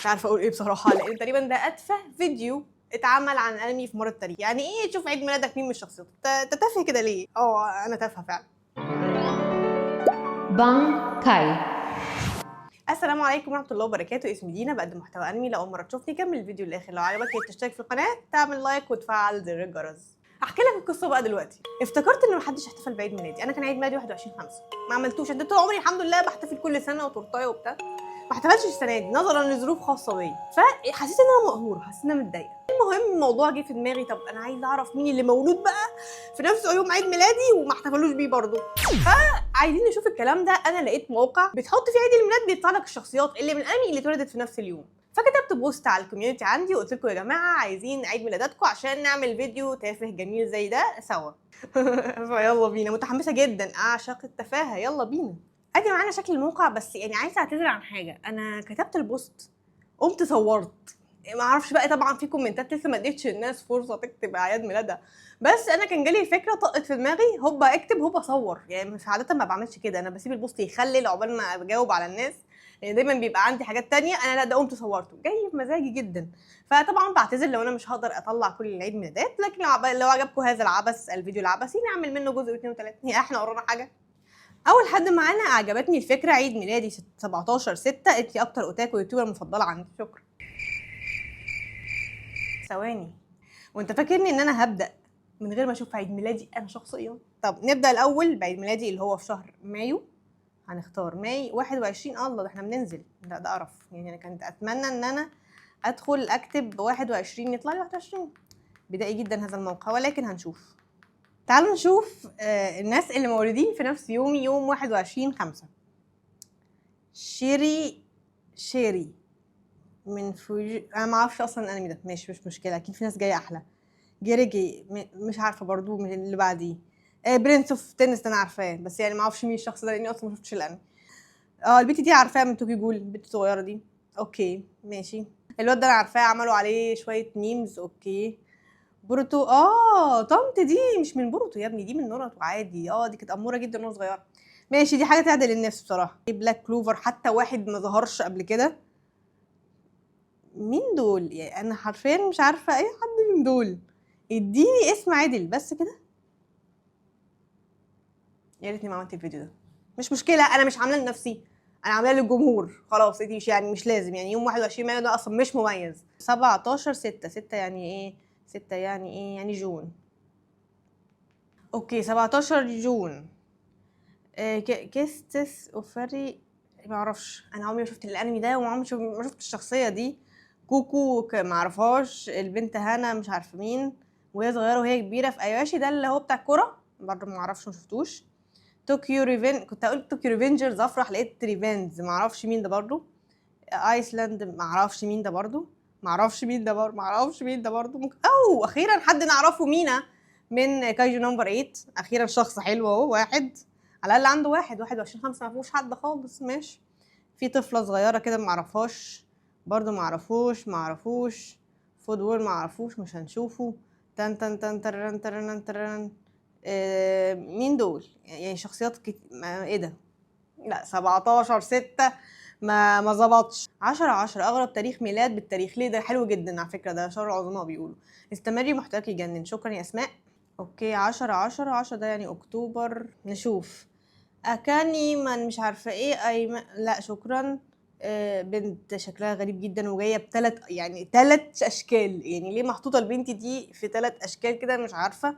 مش عارفه اقول ايه بصراحه، لان تقريبا ده اتفه فيديو اتعمل عن انمي في مر التاريخ. يعني ايه تشوف عيد ميلادك مين من الشخصيات؟ انت تافه كده ليه؟ انا تافهه فعلا. بانكاي. السلام عليكم ورحمه الله وبركاته. اسمي دينا، بقدم محتوى انمي. لو اول مره تشوفني كمل الفيديو للاخر. لو عجبك تشترك في القناه، تعمل لايك وتفعل زر الجرس. احكي لك القصه بقى دلوقتي. افتكرت ان محدش احتفل بعيد ميلادي. انا كان عيد ميلادي 21/5، ما عملتوش. انا طول عمري الحمد لله بحتفل كل سنه وتورتايه وبتاع. ما احتفلتش السنه دي نظرا لظروف خاصه بيا، فحسيت ان انا مقهوره، حسيت ان انا متضايقه. المهم الموضوع جه في دماغي، طب انا عايزه اعرف مين اللي مولود بقى في نفس يوم عيد ميلادي وما احتفلوش بيه برضه. عايزين نشوف الكلام ده. انا لقيت موقع بتحط فيه عيد الميلاد، بيطلع لك الشخصيات اللي من الانمي اللي اتولدت في نفس اليوم. فكتبت بوست على الكوميونتي عندي وقلت لكم يا جماعه عايزين عيد ميلاداتكم عشان نعمل فيديو تافه جميل زي ده سوا. فيلا بينا، متحمسه جدا، اعشق التفاهه، يلا بينا. ادي معانا شكل الموقع. بس يعني عايزه اعتذر عن حاجه، انا كتبت البوست قمت صورت. ما اعرفش بقى، طبعا في كومنتات لسه ما اديتش الناس فرصه تكتب اعياد ميلادها، بس انا كان جالي فكره طقت في دماغي، هوبا اكتب هوبا صور. يعني مش عاده ما بعملش كده، انا بسيب البوست يخلل عقبال ما بجاوب على الناس، يعني دايما بيبقى عندي حاجات تانية. انا لا، ده قمت صورته، جاي في مزاجي جدا. فطبعا بعتذر لو انا مش هقدر اطلع كل العيد ميلادات، لكن لو عجبكم هذا العبث، الفيديو العبثي، نعمل منه جزء 2 و3. هي احنا ورانا حاجه؟ اول حد معانا عجبتني الفكره، عيد ميلادي 17/6، انتي اكتر اوتاكو يوتيوبر مفضله عندي، شكرا. ثواني، وانت فاكرني ان انا هبدا من غير ما اشوف عيد ميلادي انا شخصيا؟ طب نبدا الاول بعيد ميلادي اللي هو في شهر مايو. هنختار ماي 21. الله، ده احنا بننزل، ده قرف. يعني انا كنت اتمنى ان انا ادخل اكتب 21 يطلع لي 21. بدائي جدا هذا الموقع، ولكن هنشوف. تعالوا نشوف الناس اللي مولودين في نفس يومي، يوم 21/5. شيري من فوجي. انا ما اعرفش اصلا الانمي ده، ماشي مش مشكله، اكيد في ناس جايه احلى. جيريجي مش عارفه برضو من اللي بعديه. برنس اوف تنس ده انا عارفاه، بس يعني ما اعرفش مين الشخص ده لاني اصلا ما شفتش الانمي. البنت دي عارفاها من توكي جول، البنت الصغيره دي. اوكي ماشي. الواد ده انا عارفاه، عملوا عليه شويه ميمز. اوكي. بوروتو. طنط دي مش من بوروتو يا ابني، دي من ناروتو عادي. دي كانت اموره جدا وانا صغيره. ماشي، دي حاجه تعدل النفس بصراحه. بلاك كلوفر، حتى واحد ما ظهرش قبل كده. مين دول؟ يعني انا حرفيا مش عارفه اي حد من دول. اديني اسم عادل بس كده. يا ريتني ما عملت الفيديو ده. مش مشكله، انا مش عامله لنفسي، انا عامله للجمهور. خلاص دي مش لازم. يعني يوم 21 مايو ده اصلا مش مميز. 17/6، 6 يعني ايه؟ 6 يعني ايه؟ يعني جون. اوكي 17 جون. كيستس اوفري. ما اعرفش، انا عمري ما شفت الانمي ده وعمري ما شفت الشخصيه دي. كوكو ما اعرفهاش. البنت هانا مش عارفه مين، وهي صغيره وهي كبيره في ايواشي ده اللي هو بتاع الكوره برضه، ما اعرفش، ما شفتوش. كنت هقول طوكيو ريفنجرز، افرح لقيت ريفنز، ما اعرفش مين ده برضه. ايسلاند ما اعرفش مين ده برضه. ممكن اخيرا حد نعرفه. مينا من كايجو نمبر 8. اخيرا شخص حلو اهو، واحد على الاقل عنده 21/5 ما فيهوش حد خالص. ماشي. في طفله صغيره كده ما اعرفهاش برضه، ما اعرفوش. فود وور ما اعرفوش، مش هنشوفه. تن تن تن ترن ترن ترن. مين دول؟ يعني شخصيات ايه ده؟ لا 17/6 ما ظبطش. 10/10 اغرب تاريخ ميلاد بالتاريخ. ليه؟ ده حلو جدا على فكره، ده شر العظماء بيقولوا. استمري، محتواك يجنن. شكرا يا اسماء. اوكي 10/10 ده يعني اكتوبر. نشوف. اكاني من مش عارفه ايه لا شكرا. بنت شكلها غريب جدا وجايه ب3 اشكال. يعني ليه محطوطه البنت دي في 3 اشكال كده؟ مش عارفه.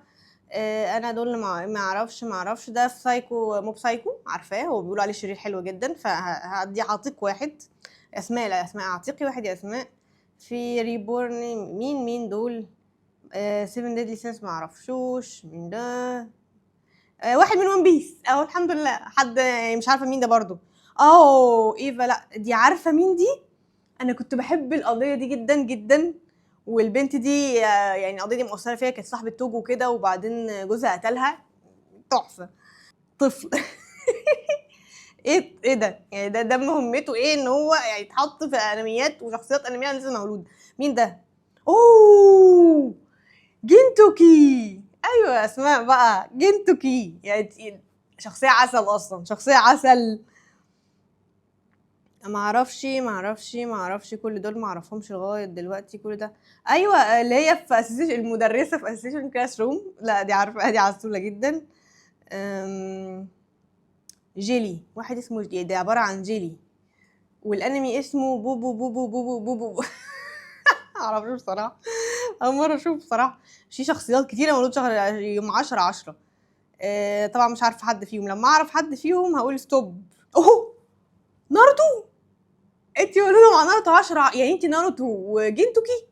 انا دول ما اعرفش. ده في سايكو موب سايكو، عارفاه، هو بيقولوا عليه شرير حلو جدا، فهدي اعطيك واحد. اسماء، لا اسماء اعطيكي واحد يا اسماء. في ريبورن، مين دول؟ 7 ديدلي سينس ما اعرفشوش مين ده. واحد من ون بيس اهو، الحمد لله. حد مش عارفه مين ده برضو. ايفا، لا دي عارفه مين دي. انا كنت بحب القضيه دي جدا جدا، والبنت دي يعني القضيه دي مؤثره فيها. كانت صاحبه توجو كده، وبعدين جوزها قتلها. تحفه. طفل. ايه ده؟ يعني ده مهمته ايه؟ ان هو يعني يتحط في انميات وشخصيات انميه لسه مولود. مين ده؟ اوه، جنتوكي. ايوه اسماء بقى، جنتوكي يعني شخصيه عسل، اصلا شخصيه عسل. ما اعرفش كل دول ما اعرفهمش لغايه دلوقتي كل ده. ايوه اللي هي في اساسيشن، المدرسه في اساسيشن كلاس روم، لا دي عارفه، دي عسوله جدا. جيلي، واحد اسمه جيلي، ده عباره عن جيلي، والانمي اسمه بوبو بوبو بوبو بوبو. معرفش بصراحه، اول مره اشوف بصراحه. في شخصيات كتيره مولود شهر يوم 10/10. طبعا مش عارفه حد فيهم، لما اعرف حد فيهم هقول ستوب. اوه ناروتو، انتي قولوا مع ناروتو 10، يعني انتي ناروتو وجينتوكي.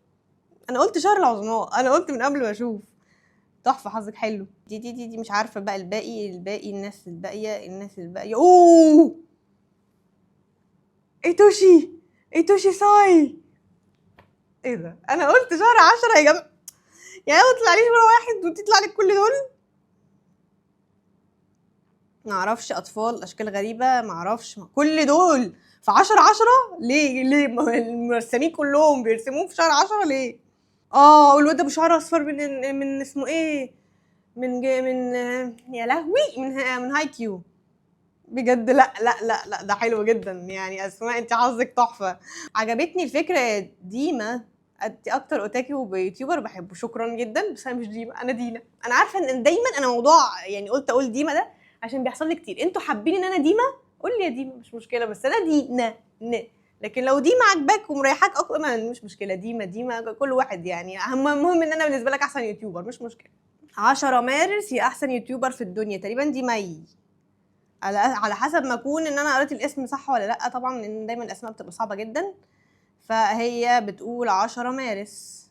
انا قلت شهر العظماء، انا قلت من قبل ما اشوف. تحفه، حظك حلو. دي مش عارفه بقى الباقي الناس الباقيه. اوه ايتوشي ساي. ايه ده، انا قلت شهر 10 يا جماعه، يعني ما تطلعليش مره واحد وتطلع لك كل دول. معرفش، اطفال اشكال غريبه، معرفش كل دول في 10/10. ليه المرسمين كلهم بيرسموه في شهر 10 ليه؟ والواد ابو شعر اصفر من اسمه ايه، من يا لهوي، من هاي كيو. بجد لا ده حلو جدا يعني. اسماء انت حظك تحفه. عجبتني الفكره. ديما انت اكتر اوتاكي بيوتيوبر بحبه، شكرا جدا، بس انا مش ديما، انا دينا. انا عارفه ان دايما انا موضوع يعني قلت اقول ديما ده عشان بيحصل لي كتير. انتوا حابين ان انا ديما، قول لي يا ديما مش مشكله، بس انا دينا لكن لو ديما عجباك ومريحاك اكتر مش مشكله. ديما كل واحد يعني. المهم ان انا بالنسبه لك احسن يوتيوبر، مش مشكله. 10 مارس هي احسن يوتيوبر في الدنيا تقريبا، دي مي، على حسب ما اكون ان انا قريت الاسم صح ولا لا، طبعا لان دايما الاسماء بتبقى صعبه جدا. فهي بتقول 10 مارس.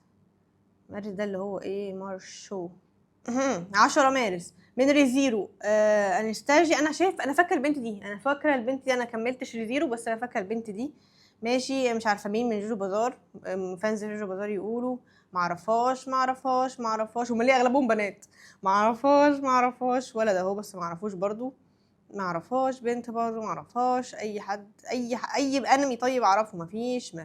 مارس ده اللي هو ايه، مارشو. 10 مارس من ريزيرو. انستاجي. انا فاكره البنت دي، انا كملتش ريزيرو، بس انا فاكره البنت دي. ماشي، مش عارفه مين من جوجو بازار. فانز جوجو بازار يقولوا معرفهاش. هما ليه اغلبهم بنات؟ معرفهاش ولد اهو، بس معرفوش برضو. معرفهاش بنت برضو، معرفهاش اي حد، اي انمي طيب اعرفه. مفيش.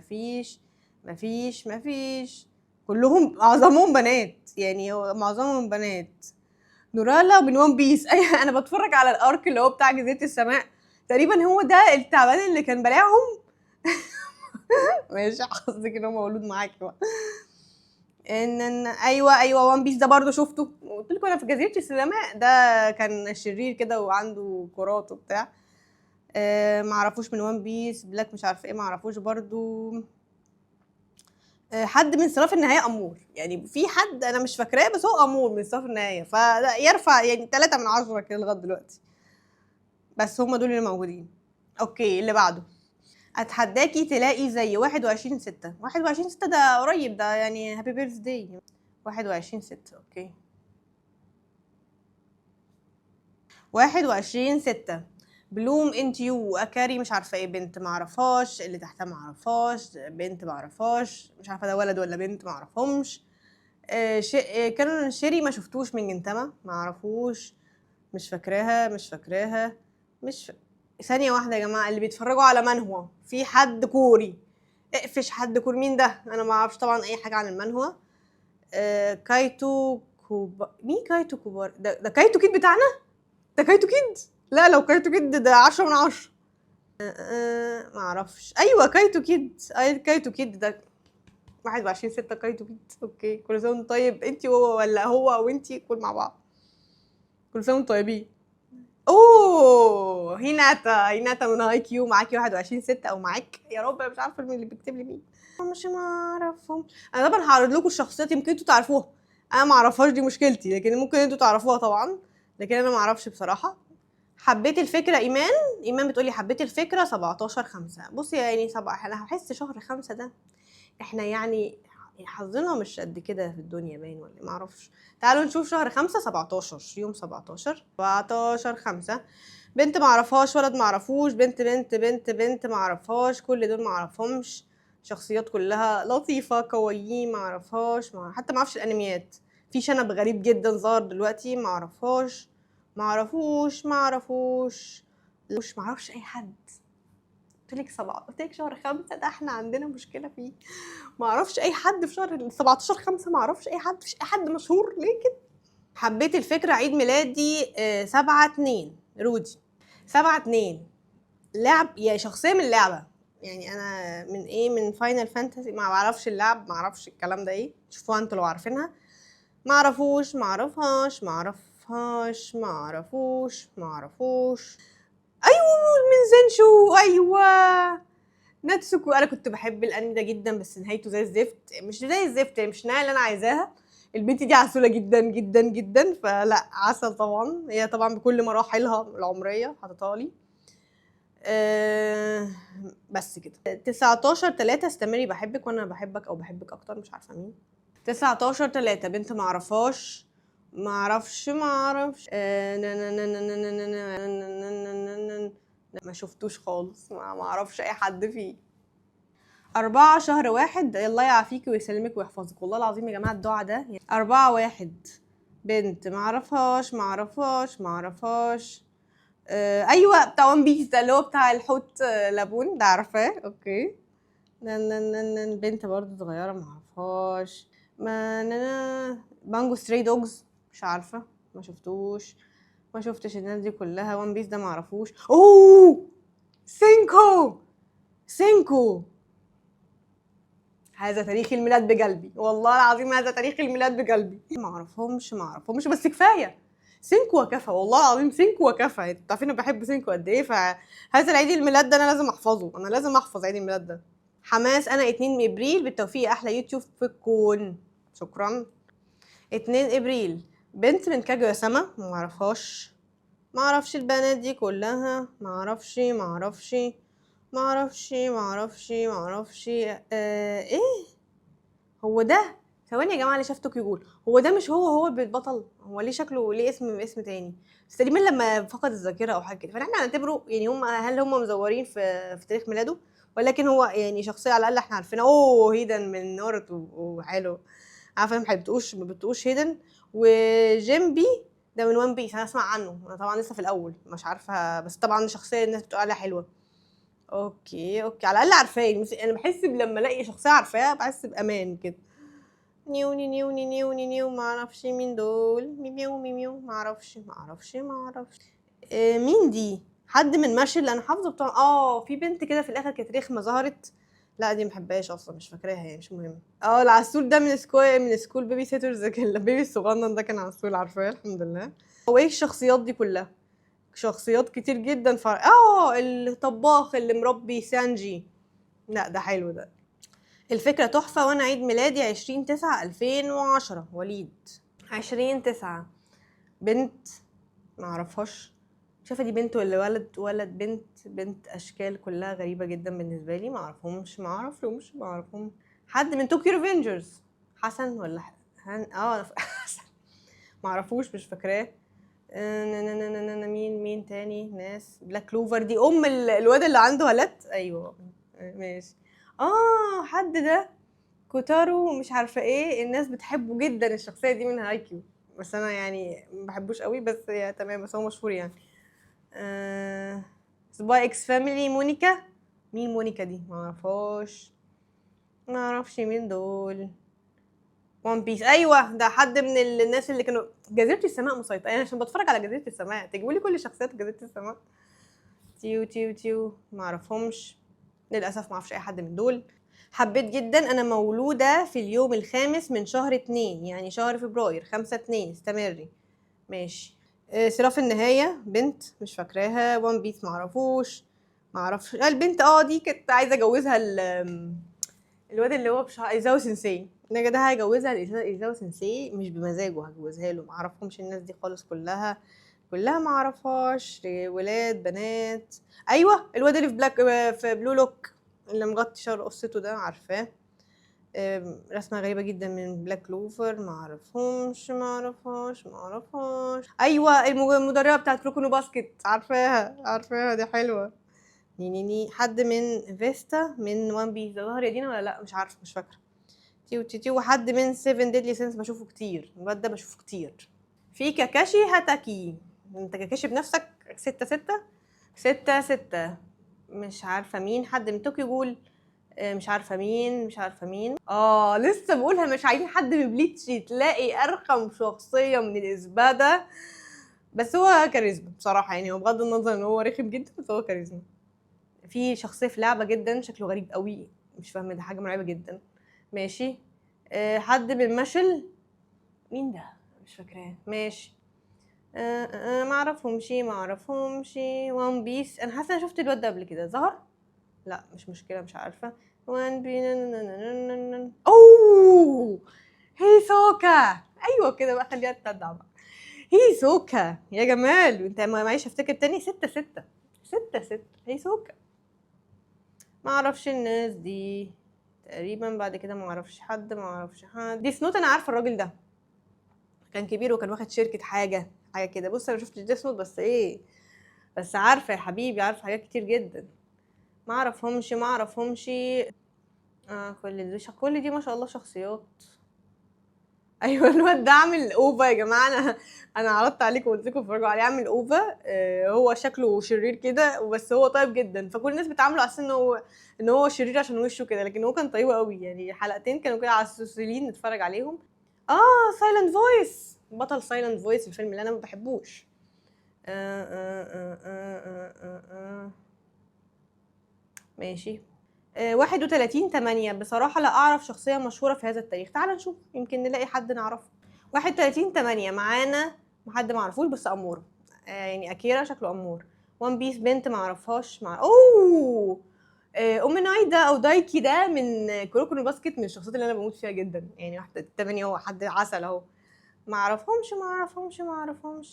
كلهم معظمهم بنات، يعني معظمهم بنات. نورالا من وان بيس. انا بتفرج على الارك اللي هو بتاع جزيرة السماء، تقريبا هو ده التعبان اللي كان بلاعهم. ماشي، حظك ان هو مولود معاكي بقى. ايوه وان بيس ده برضه شفته، قلت لكم انا في جزيرة السماء ده كان شرير كده وعنده كرات وبتاع. معرفوش من وان بيس. بلاك مش عارفه ايه، معرفوش برضو. حد من صراف النهايه امور، يعني في حد انا مش فاكراه بس هو امور من صراف النهايه، فيرفع يعني 3/10 كده لغايه دلوقتي. بس هم دول اللي موجودين. اوكي اللي بعده. اتحداكي تلاقي زي 21/6. 21/6 ده قريب، ده يعني هابي بيرث داي. 21/6 اوكي. 21/6 بلوم انت يو اكاري مش عارفه ايه، بنت معرفهاش، اللي تحتها معرفهاش، بنت معرفهاش، مش عارفه ده ولد ولا بنت معرفهمش. كانوا شيري ما شفتوش من جنتما، معرفوش. مش فاكراها. ثانيه واحده يا جماعه، اللي بيتفرجوا على منهوا في حد كوري، اقفش حد كوري. مين ده؟ انا ما اعرفش طبعا اي حاجه عن المنهوا. كايتو مين كايتو كوبار ده كايتو كيد بتاعنا. ده كايتو كيد. لا لو كايتو كيد ده 10/10. معرفش. ايوه كايتو كيد، كايتو كيد ده 21/6. كايتو كيد اوكي. كل سنه وانتم طيب، انتي وهو ولا هو وانتي كل مع بعض. كل سنه وانتم طيبين. اوه هيناتا من هاي كيو معاكي 21/6 او معاك، يا رب انا مش عارفه مين اللي بيكتب لي مين. مش اعرفهم. انا طبعا هعرض لكم الشخصيات يمكن انتوا تعرفوها، انا ما اعرفهاش دي مشكلتي، لكن ممكن انتوا تعرفوها طبعا، لكن انا ما اعرفش بصراحه. حبيت الفكره. ايمان بتقولي حبيت الفكره 17/5. بصي يعني انا هحس شهر 5 ده احنا يعني حظنا مش قد كده في الدنيا باين ولا ما اعرفش. تعالوا نشوف شهر 5. 17 يوم 17/5. بنت معرفهاش، ولد معرفوش، بنت معرفهاش، كل دول معرفهمش. شخصيات كلها لطيفة كويي، معرفهاش. حتى معرفش الانميات. في شنب غريب جدا ظهر دلوقتي، معرفهاش. معرفش اي حد. قلت لك شهر 5 ده احنا عندنا مشكله فيه. ما اعرفش اي حد في شهر 17/5. ما اعرفش اي حد، مفيش اي حد مشهور ليه كده. حبيت الفكره. عيد ميلادي 7/2 رودي. 7/2 لعب، يا شخصيه من اللعبه يعني انا من ايه، من فاينل فانتسي، ما بعرفش اللعب، ما اعرفش الكلام ده ايه، شوفوها انتوا لو عارفينها. ما اعرفوش، ما اعرفهاش، ما اعرفهاش، ما اعرفوش، ما اعرفوش. ايوه من زنشو، ايوه ناتسوكو. انا كنت بحب الانمي ده جدا بس نهايته زي الزفت، مش زي الزفت يعني، مش النهايه اللي انا عايزاها. البنت دي عسوله جدا جدا جدا، فلا عسل طبعا، هي طبعا بكل مراحلها العمريه حاططها لي. أه بس كده. 19/3 استمري بحبك وانا بحبك او بحبك اكتر، مش عارفه مين. 19/3 بنت معرفهاش، معرفش ما شفتوش خالص، ما اعرفش اي حد فيه. 4/1 الله يعافيكي ويسلمك ويحفظك، والله العظيم يا جماعه الدعاء ده. 4/1 بنت معرفهاش، معرفهاش، معرفهاش. ايوه بتاع ون بيس ده، اللي هو بتاع الحوت لابون ده، عارفاه؟ اوكي. بنت برضه صغيره معرفهاش. ما بانجو ستري دوجز، مش عارفه، ما شفتوش، ما شفتش الناس دي كلها. ون بيس ده معرفوش. اوه سينكو، سينكو هذا تاريخ الميلاد بقلبي، والله العظيم هذا تاريخ الميلاد بقلبي. ما اعرفهمش، ما اعرفهمش، بس كفايه سينكو وكفى، والله العظيم سينكو وكفى. انتوا عارفين انا بحب سينكو قد ايه، فهذا العيد الميلاد ده انا لازم احفظه، انا لازم احفظ عيد الميلاد ده. حماس انا 2 ابريل، بالتوفيق احلى يوتيوب في الكون. شكرا. 2 ابريل بنت من كاجو سما، ما اعرفهاش، ما اعرفش البنات دي كلها، ما اعرفش، ما اعرفش، ما اعرفش، ما اعرفش، ما اعرفش. ايه هو ده؟ ثواني يا جماعه، اللي شاف طوكيو جول هو ده؟ مش هو البطل؟ هو ليه شكله ليه اسم تاني؟ بس تقريبا لما فقد الذاكره او حاجه كده، فاحنا هنعتبره يعني هم، هل هم مزورين في تاريخ ميلاده، ولكن هو يعني شخصيه على الاقل احنا عارفينها. اوه هيدن من ناروتو، وحلو. عارفه ما بتقوش هيدن. وجيمبي ده من وان بيس، انا اسمع عنه، انا طبعا لسه في الاول مش عارفه، بس طبعا شخصيه الناس بتقول عليها حلوه. اوكي اوكي، على الاقل عارفاه، انا بحس لما الاقي شخصيه عارفاها بحس بامان كده. نيو ني نيو ني نيو ني نيو، ما اعرفش مين دول، ميميو ميميو، ما اعرفش، ما اعرفش، ما اعرفش. مين دي؟ حد من ماشي اللي انا حافظه بتاع، في بنت كده في الاخر كانت رخمه ظهرت. لا دي محبهاش اصلا، مش فاكراها يعني، مش مهم. العسول ده من سكول بيبي سيترز، كان البيبي الصغنن ده كان عسول، عارفاه الحمد لله. هو ايه الشخصيات دي كلها؟ شخصيات كتير جدا الطباخ اللي مربي سانجي، لا ده حلو ده. الفكرة تحفة، وانا عيد ميلادي 20/9/2010 وليد. 20/9 بنت معرفهاش، شايفة دي بنت ولا ولد؟ ولد بنت اشكال كلها غريبة جدا بالنسبة لي، معرفهمش. حد من توكيو ريفنجرز، حسن ولا حسن. معرفوش، مش فاكراه. مين تاني؟ ناس بلاك كلوفر دي الواد اللي عنده هالات، ايوه ماشي. حد ده كوتارو، مش عارفه ايه، الناس بتحبه جدا الشخصيه دي من هايكيو، بس انا يعني ما بحبوش قوي، بس يا تمام، بس هو مشهور يعني. سباي اكس فاميلي، مونيكا. مين مونيكا دي؟ ما اعرفهاش، ما اعرفش مين دول. وان بيس، ايوه ده حد من الناس اللي كانوا جزيره السماء مسيطره، يعني عشان بتفرج على جزيره السماء تجيبوا لي كل شخصيات جزيره السماء. تيو ما اعرفهمش للاسف، ما اعرفش اي حد من دول. حبيت جدا، انا مولوده في اليوم الخامس من شهر 2، يعني شهر فبراير، 5/2 استمري. ماشي. سراف النهايه بنت مش فاكراها. وان بيس معرفوش، معرفش البنت دي كنت عايزه اجوزها الواد اللي هو ايزاو سensei، انا ده هيجوزها ايزاو سensei مش بمزاجه، هجوزها له. معرفهمش الناس دي خالص، كلها معرفهاش، ولاد بنات. ايوه الواد اللي في بلو لوك اللي مغطي شعر قصته ده، عارفاه. رسمه غريبه جدا من بلاك كلوفر، معرفهاش. ايوه المدربه بتاعت كروكونو باسكت، عارفاها دي حلوه. ني حد من فيستا من وان بيس، ظهر يا دينا ولا لا؟ مش عارفه، مش فاكره. تيو وحد من 7 ديدلي سينس، بشوفه كتير الواد ده، بشوفه كتير. في كاكاشي هاتاكي، انت كاكاشي بنفسك. 6/6 مش عارفه مين. حد من طوكيو جول، مش عارفه مين. لسه بقولها، مش عايزين حد من بليتش، تلاقي ارخم شخصيه من الازباده، بس هو كاريزما بصراحه يعني، هو بغض النظر ان هو رخم جدا بس هو كاريزما. في شخصيه في لعبه جدا شكله غريب قوي، مش فاهمه، ده حاجه مرعبه جدا. ماشي. حد بالمشل، مين ده؟ مش فاكراه. ماشي. ما اعرفهمش. وان بيس، انا حاسه انا شفت الواد ده قبل كده، ظهر؟ لا مش مشكله، مش عارفه. وان بي اوه، هيسوكا. ايوه كده بقى، خليها تتدع بقى. هيسوكا يا جمال، انت معيش افتكر تاني. 6 هيسوكا. ما اعرفش الناس دي تقريبا، بعد كده ما اعرفش حد. دي سنوت، انا عارفه الراجل ده كان كبير وكان واخد شركه حاجه كده. بص انا شفتش ديس نوت، بس ايه، بس عارفه يا حبيبي، عارفه حاجات كتير جدا. ما اعرفهمش. كل دي ما شاء الله شخصيات. ايوه الواد ده عامل اوفا يا جماعه. انا عرضت عليكم وقلت لكم اتفرجوا عليه، عامل اوفا. هو شكله شرير كده بس هو طيب جدا، فكل الناس بتعامله على اساس ان هو شرير عشان وشه كده، لكن هو كان طيب قوي يعني. حلقتين كانوا كده على السوسيلين نتفرج عليهم. سايلنت فويس، بطل سايلنت فويس، الفيلم اللي انا ما بحبوش. ماشي. 31/8. بصراحة لا أعرف شخصية مشهورة في هذا التاريخ. تعال نشوف، يمكن نلاقي حد نعرفه. 31/8 معانا حد معرفوش بس أمورة. يعني أكيرا شكله أمور. وان بيس بنت معرفهاش. أوه، أم نايدا أو دايكي ده من كوروكو نو باسكت، من الشخصيات اللي أنا بموت فيها جدا يعني. 1/8 هو حد عسل أهو. معرفهمش.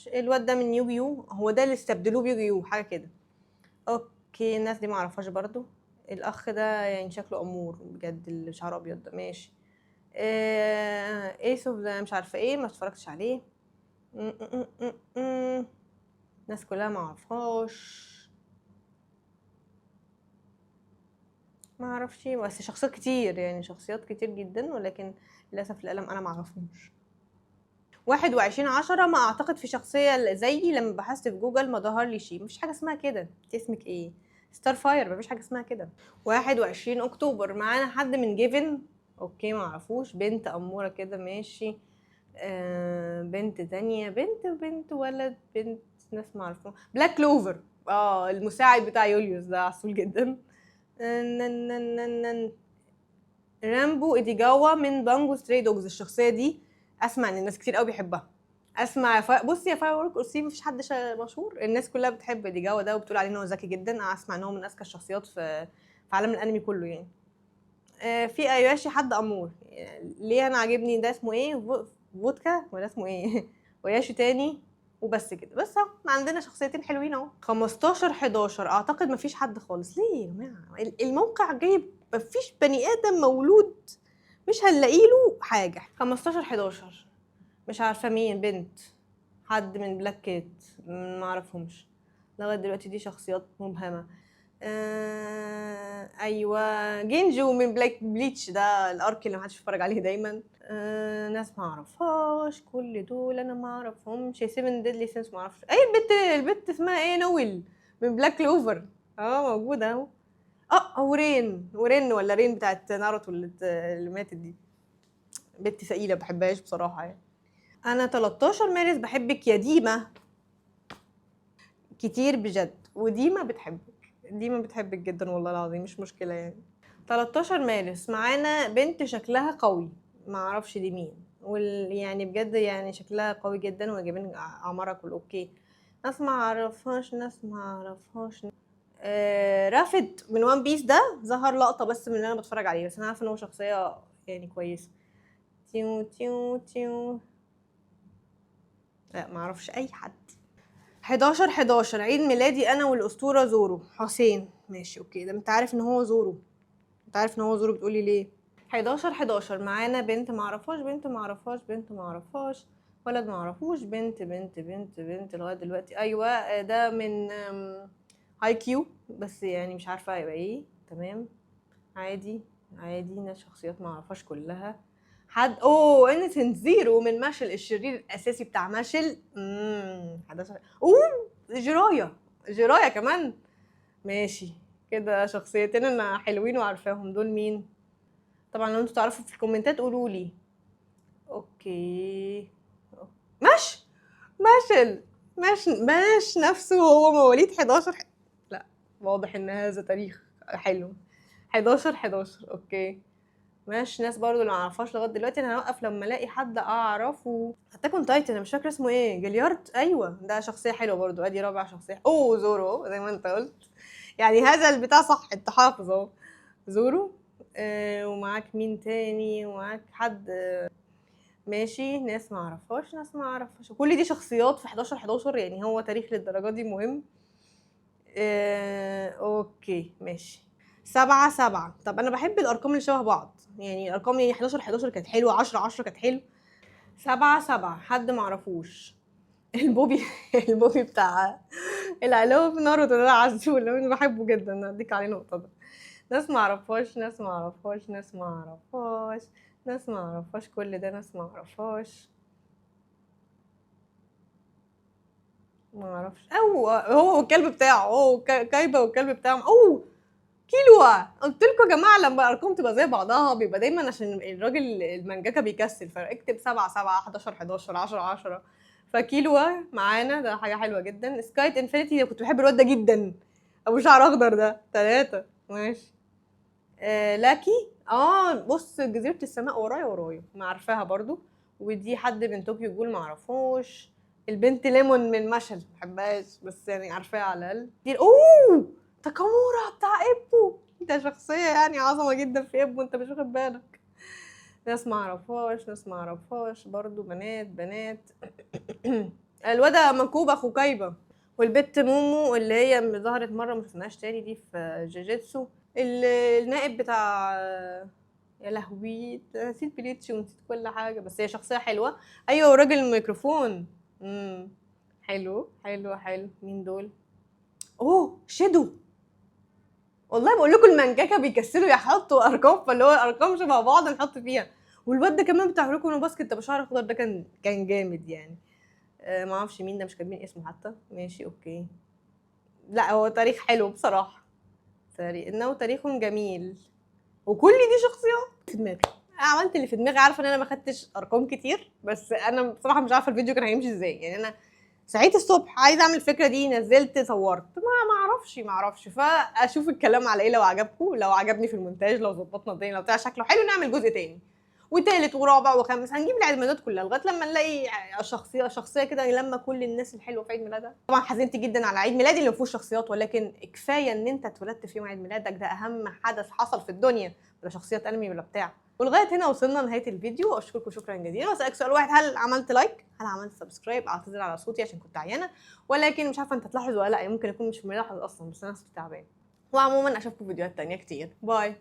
الواد ده من يوجيو، هو ده اللي استبدلوه بيوجيو حاجة كده. اوكي، الناس دي معرفهاش برضو. الاخ ده يعني شكله امور بجد، اللي شعره ابيض ده. ماشي. ايس اوف ده مش عارفه ايه، ما اتفرجتش عليه. الناس كلها معرفهاش. ما اعرفش، بس شخصيات كتير يعني، شخصيات كتير جدا، ولكن للاسف القلم انا معرفهمش. 21/10. ما اعتقد في شخصيه زيي، لما بحثت في جوجل ما ظهر لي شيء. مفيش حاجه اسمها كده. انت اسمك ايه؟ ستار فاير، مفيش حاجه اسمها كده. 21 اكتوبر معانا حد من جيفن. اوكي ما اعرفوش. بنت اموره كده. ماشي. بنت تانية، بنت ولد بنت، ناس معرفوش. بلاك كلوفر، المساعد بتاع يوليوس ده عسول جدا. رامبو ايديجاوا من بانجو ستري دوجز. الشخصيه دي اسمع ان الناس كتير قوي بيحبها. بصي يا فاير ورك اورسي، مفيش حد مشهور، الناس كلها بتحب ايديجاوا ده وبتقول عليه ان هو ذكي جدا. اسمع ان هو من اذكى الشخصيات في عالم الانمي كله يعني. في ايواشي حد امور. ليه انا عاجبني ده؟ اسمه ايه؟ فودكا ولا اسمه ايه؟ وياشي تاني. وبس كده، بس اهو عندنا شخصيتين حلوين اهو. 15/11 اعتقد مفيش حد خالص. ليه يا جماعه الموقع جايب مفيش بني ادم مولود مش هنلاقي له حاجه؟ 15/11 مش عارفه مين. بنت، حد من بلاك كيت، ما اعرفهمش لغايه دلوقتي. دي شخصيات مبهمه. ايوه جينجو من بلاك بليتش، ده الارك اللي محدش بيتفرج عليه دايما. ناس ما اعرفهاش، كل دول انا ما اعرفهمش. 7 ديدلي سينس ما اعرفش. اي البت اسمها ايه؟ نويل من بلاك كلوفر. موجوده اهو. ورين ولا رين بتاعت ناروتو اللي ماتت دي. بنت ثقيله، بحبهاش بصراحه يعني. انا 13 مارس بحبك يا ديما كتير بجد، وديما بتحبك جدا والله العظيم، مش مشكله يعني. 13 مارس معانا بنت شكلها قوي، ما اعرفش دي مين، يعني بجد يعني شكلها قوي جدا، وجايبين اعمارها كله اوكي. ناس ما اعرفهاش. رافد من وان بيس ده ظهر لقطه بس من اللي انا بتفرج عليه، بس انا عارفه ان هو شخصيه يعني كويسه. تيو. لا ما اعرفش اي حد. 11/11 عيد ميلادي انا والاسطوره زورو حسين. ماشي اوكي، ده انت عارف ان هو زورو. بتقولي ليه؟ 11/11 معانا بنت معرفهاش، بنت معرفهاش، ولد معرفوش، بنت لغايه دلوقتي. ايوه ده من هاي كيو، بس يعني مش عارفه هيبقى ايه. تمام، عادي. ناس شخصيات معرفهاش كلها. حد انسنت زيرو من ماشل، الشرير الاساسي بتاع ماشل. 11. جرايه كمان. ماشي كده، شخصيتين انا حلوين وعارفاهم. دول مين؟ طبعا لو انتوا تعرفوا في الكومنتات قولوا لي. اوكي. ماشل. ماش نفسه هو مواليد 11. لا واضح ان هذا تاريخ حلو. 11 اوكي ماشي. ناس برضو اللي معرفهاش لغايه دلوقتي، انا هوقف لما الاقي حد اعرفه. اتاك اون تايتن، انا مش فاكره اسمه ايه. جليارد، ايوه ده شخصيه حلوه برضو. ادي رابع شخصيه. اوه زورو زي ما انت قلت، يعني هذا البتاع صح، انت حافظ اهو. زورو. ومعاك مين تاني؟ ومعاك حد ماشي. ناس ما اعرفهاش كل دي شخصيات في 11 يعني هو تاريخ للدرجه دي مهم. اوكي ماشي. 7. طب انا بحب الارقام اللي شبه بعض، يعني الارقام يعني 11 كانت حلوه، 10 كانت حلو. 7 حد معرفوش. البوبي البوبي بتاع العلاوه في ناروتو ده عسول، انا بحبه جدا، اديك عليه نقطه ده. ناس معرفهاش كل ده ناس معرفهاش. ما اعرفش. او هو والكلب بتاعه، هو كايبا والكلب بتاعه. اوه كيلوا. قلت لكم يا جماعه لما الارقام تبقى زي بعضها بيبقى دايما عشان الراجل المانجاكا بيكسل، فاكتب 7 11 10 فكيلوا معانا، ده حاجه حلوه جدا. سكايت انفينيتي كنت بحب الواد ده جدا، ابو شعر اخضر ده. 3 ماشي. لاكي. بص جزيره السماء ورايا ما عارفاها برضو. ودي حد من طوكيو جول ما اعرفوش. البنت ليمون من مشهد ما بحبهاش بس يعني عارفاها على الاقل. اوه تاكامورا بتاع ايبو، ده شخصيه يعني عظمه جدا في ايبو، انت مش واخد بالك. ناس ما اعرفهاش برضو. بنات الواد منكوب اخو كايبا، والبت مومو اللي هي ظهرت مره ما شفناهاش تاني دي في جوجيتسو. النائب بتاع يا لهوي نسيت بليتشي ونسيت كل حاجه، بس هي شخصيه حلوه. ايوه وراجل الميكروفون. حلو. مين دول؟ اوه شادو. والله بقول لكم المانجاكا بيكسلوا يحطوا ارقام، فاللي هو ارقام شبه بعض نحط فيها. والواد ده كمان بتاع هيروكو نو باسكت ابو شعر اخضر ده كان جامد يعني. ما اعرفش مين ده، مش كاتبين اسمه حتى. ماشي اوكي. لا هو تاريخ حلو بصراحه، انه تاريخ جميل. وكل دي شخصيات في دماغي. انا عملت اللي في دماغي، عارفه ان انا ما خدتش ارقام كتير، بس انا بصراحه مش عارفه الفيديو كان هيمشي ازاي. يعني انا صحيت الصبح عايزه اعمل الفكره دي، نزلت صورت، ما اعرفش فاشوف الكلام على ايه. لو عجبكم، لو عجبني في المونتاج، لو ظبطنا الدنيا، لو بتاع شكله حلو، نعمل جزء تاني وتالت ورابع وخامس. هنجيب العيد ميلادات كلها لغايه لما نلاقي شخصيه كده لما كل الناس الحلوه في عيد ميلادها. طبعا حزنت جدا على عيد ميلادي اللي ما فيهوش شخصيات، ولكن كفايه ان انت اتولدت في يوم عيد ميلادك، ده اهم حدث حصل في الدنيا، ولا شخصيات انمي ولا بتاع. ولغايه هنا وصلنا لنهايه الفيديو، اشكركم شكرا جزيلا. واسالك سؤال واحد، هل عملت لايك؟ هل عملت سبسكرايب؟ اعتذر على صوتي عشان كنت عيانه، ولكن مش عارفه انت تلاحظ ولا لا، ممكن يكون مش ملاحظ اصلا، بس انا صوتي تعبان. وعموما اشوفكم فيديوهات تانية كتير. باي.